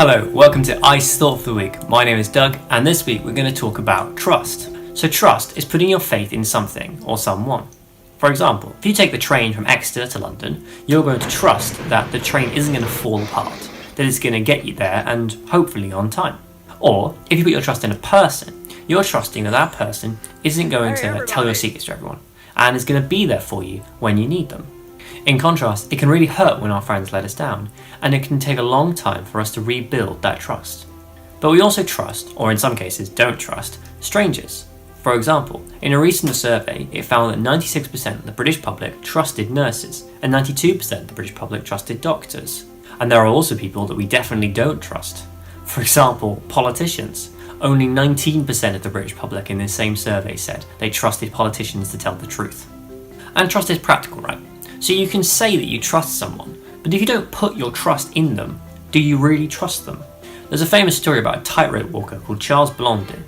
Hello, welcome to Ice Thought for the Week. My name is Doug, and this week we're going to talk about trust. So trust is putting your faith in something or someone. For example, if you take the train from Exeter to London, you're going to trust that the train isn't going to fall apart, that it's going to get you there and hopefully on time. Or, if you put your trust in a person, you're trusting that that person isn't going to tell your secrets to everyone, and is going to be there for you when you need them. In contrast, it can really hurt when our friends let us down, and it can take a long time for us to rebuild that trust. But we also trust, or in some cases don't trust, strangers. For example, in a recent survey, it found that 96% of the British public trusted nurses, and 92% of the British public trusted doctors. And there are also people that we definitely don't trust. For example, politicians. Only 19% of the British public in this same survey said they trusted politicians to tell the truth. And trust is practical, right? So you can say that you trust someone, but if you don't put your trust in them, do you really trust them? There's a famous story about a tightrope walker called Charles Blondin.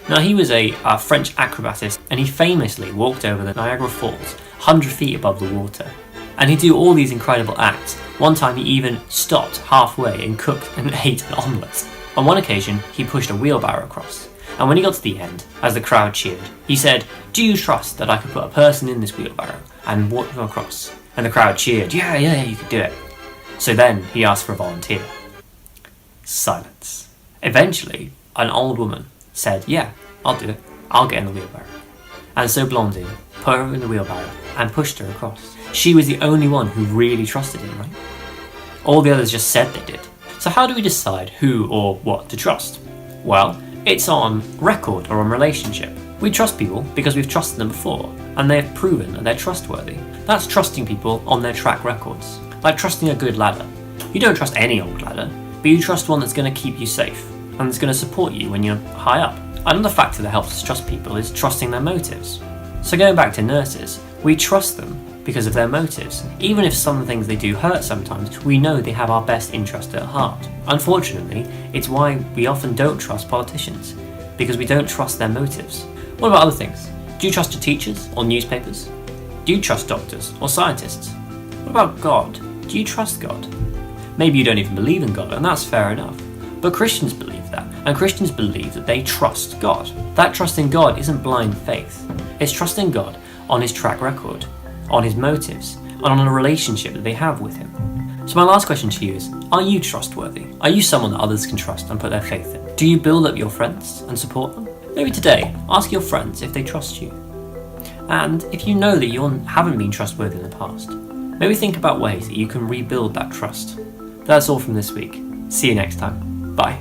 Now he was a French acrobatist, and he famously walked over the Niagara Falls, 100 feet above the water. And he'd do all these incredible acts. One time he even stopped halfway and cooked and ate an omelette. On one occasion, he pushed a wheelbarrow across. And when he got to the end, as the crowd cheered, he said, "Do you trust that I could put a person in this wheelbarrow and walk them across?" And the crowd cheered, yeah, you could do it. So then he asked for a volunteer. Silence. Eventually, an old woman said, yeah, I'll do it. I'll get in the wheelbarrow. And so Blondie put her in the wheelbarrow and pushed her across. She was the only one who really trusted him, right? All the others just said they did. So how do we decide who or what to trust? Well, it's on record or on relationship. We trust people because we've trusted them before, and they have proven that they're trustworthy. That's trusting people on their track records. Like trusting a good ladder. You don't trust any old ladder, but you trust one that's going to keep you safe, and that's going to support you when you're high up. Another factor that helps us trust people is trusting their motives. So going back to nurses, we trust them because of their motives. Even if some things they do hurt sometimes, we know they have our best interest at heart. Unfortunately, it's why we often don't trust politicians, because we don't trust their motives. What about other things? Do you trust your teachers or newspapers? Do you trust doctors or scientists? What about God? Do you trust God? Maybe you don't even believe in God, and that's fair enough. But Christians believe that, and Christians believe that they trust God. That trust in God isn't blind faith. It's trusting God on his track record, on his motives, and on a relationship that they have with him. So my last question to you is, are you trustworthy? Are you someone that others can trust and put their faith in? Do you build up your friends and support them? Maybe today, ask your friends if they trust you. And if you know that you haven't been trustworthy in the past, maybe think about ways that you can rebuild that trust. That's all from this week. See you next time. Bye.